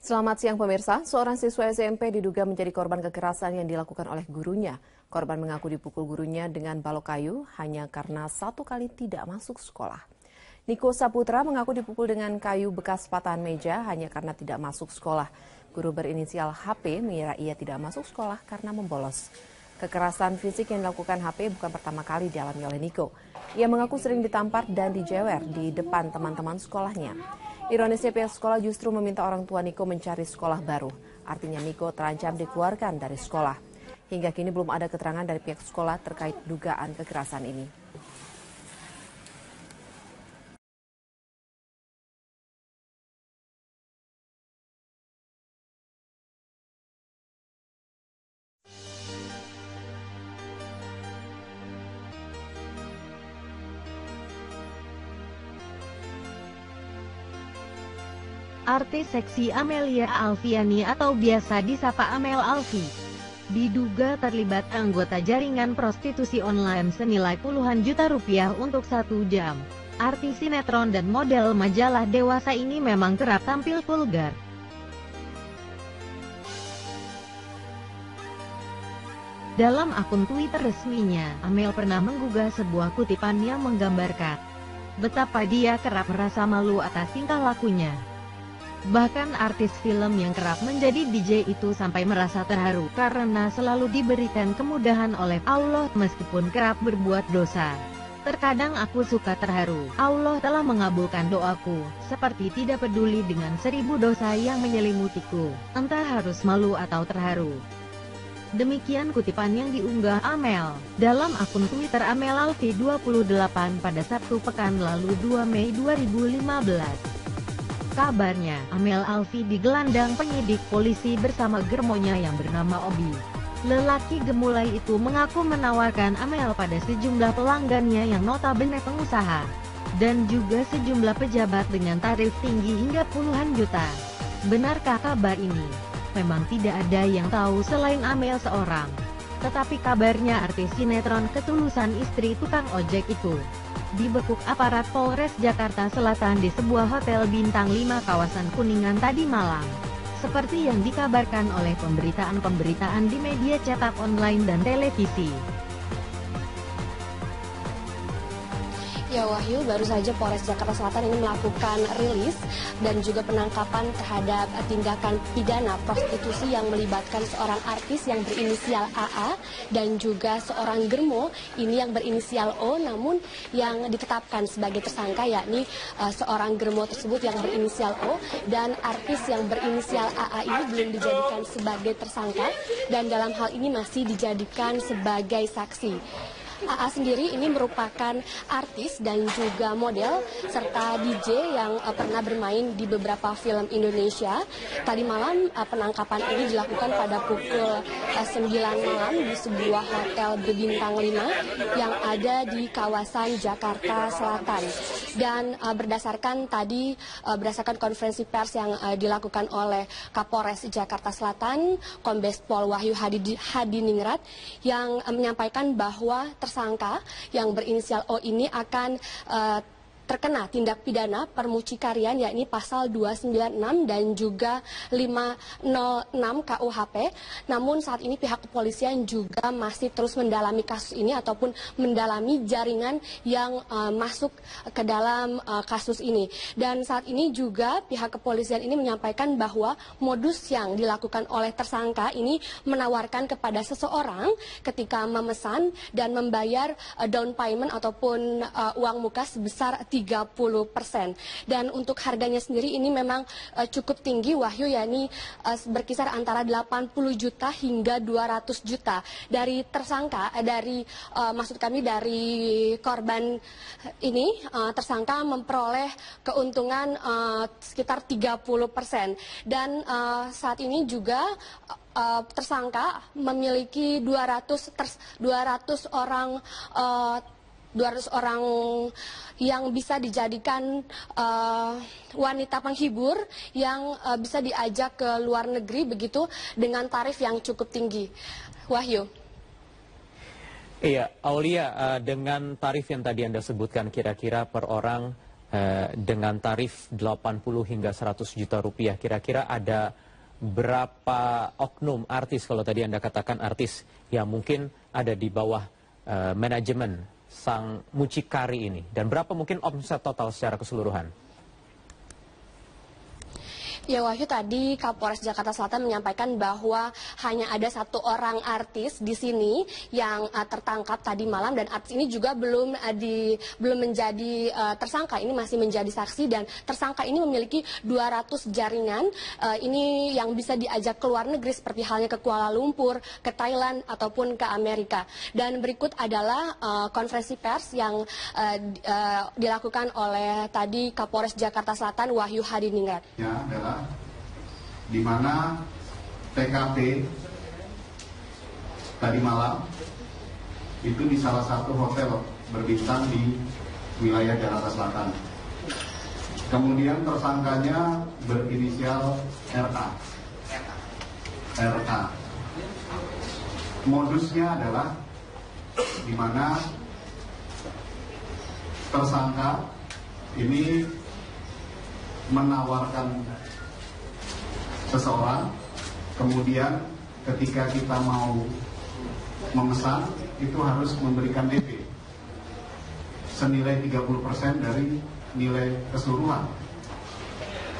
Selamat siang pemirsa, seorang siswa SMP diduga menjadi korban kekerasan yang dilakukan oleh gurunya. Korban mengaku dipukul gurunya dengan balok kayu hanya karena satu kali tidak masuk sekolah. Niko Saputra mengaku dipukul dengan kayu bekas patahan meja hanya karena tidak masuk sekolah. Guru berinisial HP mengira ia tidak masuk sekolah karena membolos. Kekerasan fisik yang dilakukan HP bukan pertama kali dialami oleh Niko. Ia mengaku sering ditampar dan dijewer di depan teman-teman sekolahnya. Ironisnya pihak sekolah justru meminta orang tua Niko mencari sekolah baru. Artinya Niko terancam dikeluarkan dari sekolah. Hingga kini belum ada keterangan dari pihak sekolah terkait dugaan kekerasan ini. Artis seksi Amelia Alfiani atau biasa disapa Amel Alfi, diduga terlibat anggota jaringan prostitusi online senilai puluhan juta rupiah untuk 1 jam. Artis sinetron dan model majalah dewasa ini memang kerap tampil vulgar. Dalam akun Twitter resminya, Amel pernah menggugah sebuah kutipan yang menggambarkan betapa dia kerap merasa malu atas tingkah lakunya. Bahkan artis film yang kerap menjadi DJ itu sampai merasa terharu karena selalu diberikan kemudahan oleh Allah meskipun kerap berbuat dosa. Terkadang aku suka terharu, Allah telah mengabulkan doaku, seperti tidak peduli dengan 1000 dosa yang menyelimutiku, entah harus malu atau terharu. Demikian kutipan yang diunggah Amel dalam akun Twitter Amel Alfi 28 pada Sabtu pekan lalu 2 Mei 2015. Kabarnya, Amel Alfi digelandang penyidik polisi bersama germonya yang bernama Obi. Lelaki gemulai itu mengaku menawarkan Amel pada sejumlah pelanggannya yang notabene pengusaha, dan juga sejumlah pejabat dengan tarif tinggi hingga puluhan juta. Benarkah kabar ini? Memang tidak ada yang tahu selain Amel seorang. Tetapi kabarnya artis sinetron ketulusan istri tukang ojek itu dibekuk aparat Polres Jakarta Selatan di sebuah hotel bintang 5 kawasan Kuningan tadi malam. Seperti yang dikabarkan oleh pemberitaan-pemberitaan di media cetak online dan televisi. Ya Wahyu, baru saja Polres Jakarta Selatan ini melakukan rilis dan juga penangkapan terhadap tindakan pidana prostitusi yang melibatkan seorang artis yang berinisial AA dan juga seorang germo ini yang berinisial O, namun yang ditetapkan sebagai tersangka yakni seorang germo tersebut yang berinisial O dan artis yang berinisial AA ini belum dijadikan sebagai tersangka dan dalam hal ini masih dijadikan sebagai saksi. AA sendiri ini merupakan artis dan juga model serta DJ yang pernah bermain di beberapa film Indonesia. Tadi malam penangkapan ini dilakukan pada pukul 9 malam di sebuah hotel berbintang 5 yang ada di kawasan Jakarta Selatan. Dan berdasarkan konferensi pers yang dilakukan oleh Kapolres Jakarta Selatan, Kombes Pol Wahyu Hadiningrat yang menyampaikan bahwa tersangka yang berinisial O ini akan terkena tindak pidana permucikarian yakni pasal 296 dan juga 506 KUHP. Namun saat ini pihak kepolisian juga masih terus mendalami kasus ini ataupun mendalami jaringan yang masuk ke dalam kasus ini. Dan saat ini juga pihak kepolisian ini menyampaikan bahwa modus yang dilakukan oleh tersangka ini menawarkan kepada seseorang ketika memesan dan membayar down payment ataupun uang muka sebesar 30%. Dan untuk harganya sendiri ini memang cukup tinggi Wahyu, yakni berkisar antara 80 juta hingga 200 juta. Dari tersangka, dari korban ini, tersangka memperoleh keuntungan sekitar 30%. Dan saat ini juga tersangka memiliki 200 orang yang bisa dijadikan wanita penghibur yang bisa diajak ke luar negeri begitu dengan tarif yang cukup tinggi. Wahyu. Iya, Aulia, dengan tarif yang tadi Anda sebutkan kira-kira per orang dengan tarif 80 hingga 100 juta rupiah. Kira-kira ada berapa oknum artis, kalau tadi Anda katakan artis, yang mungkin ada di bawah manajemen sang mucikari ini? Dan berapa mungkin omset total secara keseluruhan? Ya Wahyu, tadi Kapolres Jakarta Selatan menyampaikan bahwa hanya ada 1 orang artis di sini yang tertangkap tadi malam, dan artis ini juga belum menjadi tersangka, ini masih menjadi saksi, dan tersangka ini memiliki 200 jaringan ini yang bisa diajak ke luar negeri seperti halnya ke Kuala Lumpur, ke Thailand ataupun ke Amerika. Dan berikut adalah konferensi pers yang dilakukan oleh tadi Kapolres Jakarta Selatan Wahyu Hadiningrat. Ya, adalah di mana TKP tadi malam itu di salah satu hotel berbintang di wilayah Jakarta Selatan. Kemudian tersangkanya berinisial RA. Modusnya adalah di mana tersangka ini menawarkan seseorang, kemudian ketika kita mau memesan itu harus memberikan DP senilai 30% dari nilai keseluruhan.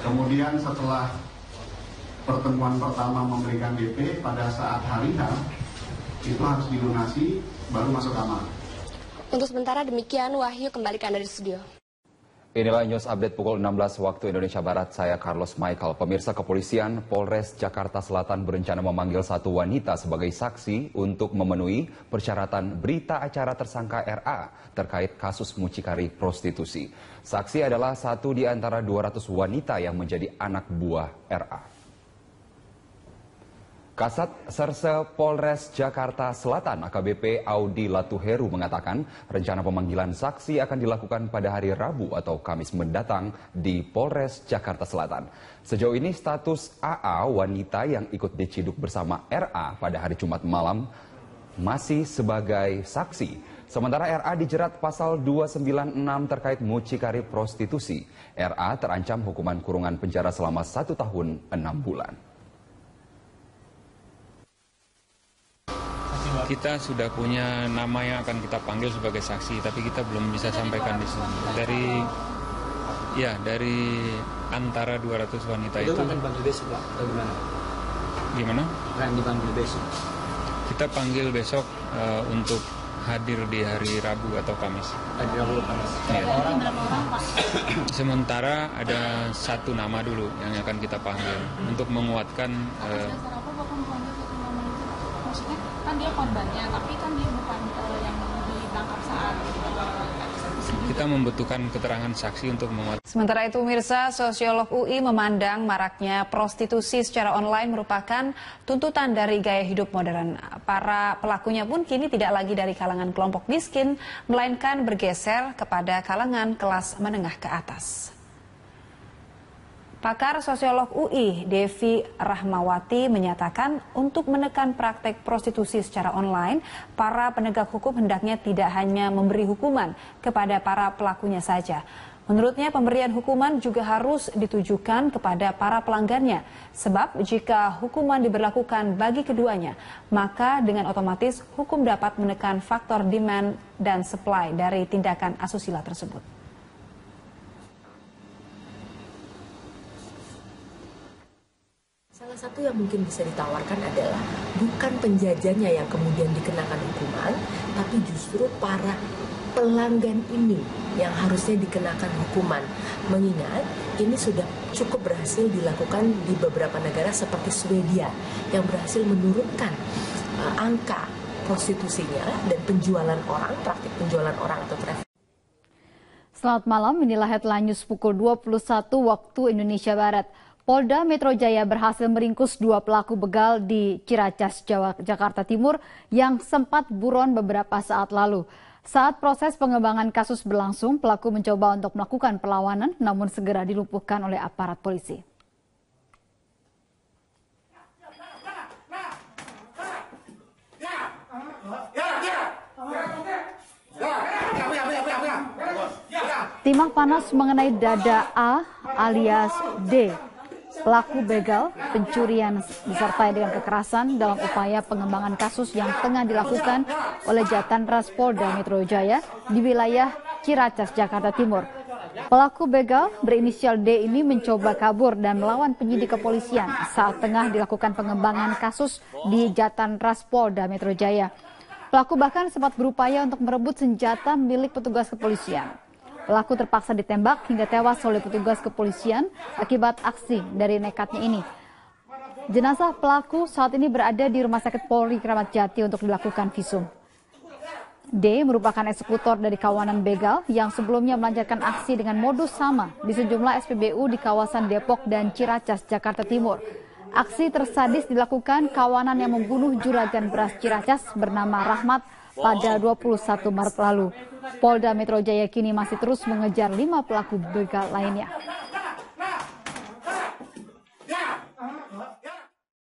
Kemudian setelah pertemuan pertama memberikan DP, pada saat hari H itu harus dilunasi baru masuk kamar. Untuk sementara demikian, Wahyu, kembalikan dari studio. Inilah news update pukul 16 waktu Indonesia Barat. Saya Carlos Michael. Pemirsa, kepolisian Polres Jakarta Selatan berencana memanggil 1 wanita sebagai saksi untuk memenuhi persyaratan berita acara tersangka RA terkait kasus mucikari prostitusi. Saksi adalah 1 di antara 200 wanita yang menjadi anak buah RA. Kasat Serse Polres Jakarta Selatan AKBP Audi Latuheru mengatakan rencana pemanggilan saksi akan dilakukan pada hari Rabu atau Kamis mendatang di Polres Jakarta Selatan. Sejauh ini status AA wanita yang ikut diciduk bersama RA pada hari Jumat malam masih sebagai saksi. Sementara RA dijerat pasal 296 terkait mucikari prostitusi. RA terancam hukuman kurungan penjara selama 1 tahun 6 bulan. Kita sudah punya nama yang akan kita panggil sebagai saksi, tapi kita belum bisa sampaikan di sini. Dari antara 200 wanita itu akan panggil besok, Pak, atau gimana? Gimana? Akan dipanggil besok. Kita panggil besok untuk hadir di hari Rabu atau Kamis. Hari Rabu atau Kamis. Ya. Sementara ada 1 nama dulu yang akan kita panggil untuk menguatkan. Maksudnya kan dia korbannya, tapi kan dia bukan yang ditangkap saat kita membutuhkan keterangan saksi untuk menguatkan. Sementara itu, pemirsa, sosiolog UI memandang maraknya prostitusi secara online merupakan tuntutan dari gaya hidup modern. Para pelakunya pun kini tidak lagi dari kalangan kelompok miskin, melainkan bergeser kepada kalangan kelas menengah ke atas. Pakar sosiolog UI, Devi Rahmawati, menyatakan untuk menekan praktek prostitusi secara online, para penegak hukum hendaknya tidak hanya memberi hukuman kepada para pelakunya saja. Menurutnya, pemberian hukuman juga harus ditujukan kepada para pelanggannya. Sebab jika hukuman diberlakukan bagi keduanya, maka dengan otomatis hukum dapat menekan faktor demand dan supply dari tindakan asusila tersebut. Salah satu yang mungkin bisa ditawarkan adalah bukan penjajahnya yang kemudian dikenakan hukuman, tapi justru para pelanggan ini yang harusnya dikenakan hukuman. Mengingat ini sudah cukup berhasil dilakukan di beberapa negara seperti Swedia yang berhasil menurunkan angka prostitusinya dan penjualan orang, praktik penjualan orang atau trafficking. Selamat malam, inilah headline news pukul 21 waktu Indonesia Barat. Polda Metro Jaya berhasil meringkus 2 pelaku begal di Ciracas, Jakarta Timur yang sempat buron beberapa saat lalu. Saat proses pengembangan kasus berlangsung, pelaku mencoba untuk melakukan perlawanan namun segera dilumpuhkan oleh aparat polisi. Timah panas mengenai Dada A alias D, pelaku begal, pencurian disertai dengan kekerasan dalam upaya pengembangan kasus yang tengah dilakukan oleh Jatantras Polda Metro Jaya di wilayah Ciracas, Jakarta Timur. Pelaku begal berinisial D ini mencoba kabur dan melawan penyidik kepolisian saat tengah dilakukan pengembangan kasus di Jatantras Polda Metro Jaya. Pelaku bahkan sempat berupaya untuk merebut senjata milik petugas kepolisian. Pelaku terpaksa ditembak hingga tewas oleh petugas kepolisian akibat aksi dari nekatnya ini. Jenazah pelaku saat ini berada di Rumah Sakit Polri Kramat Jati untuk dilakukan visum. D merupakan eksekutor dari kawanan begal yang sebelumnya melancarkan aksi dengan modus sama di sejumlah SPBU di kawasan Depok dan Ciracas, Jakarta Timur. Aksi tersadis dilakukan kawanan yang membunuh juragan beras Ciracas bernama Rahmat pada 21 Maret lalu. Polda Metro Jaya kini masih terus mengejar 5 pelaku begal lainnya.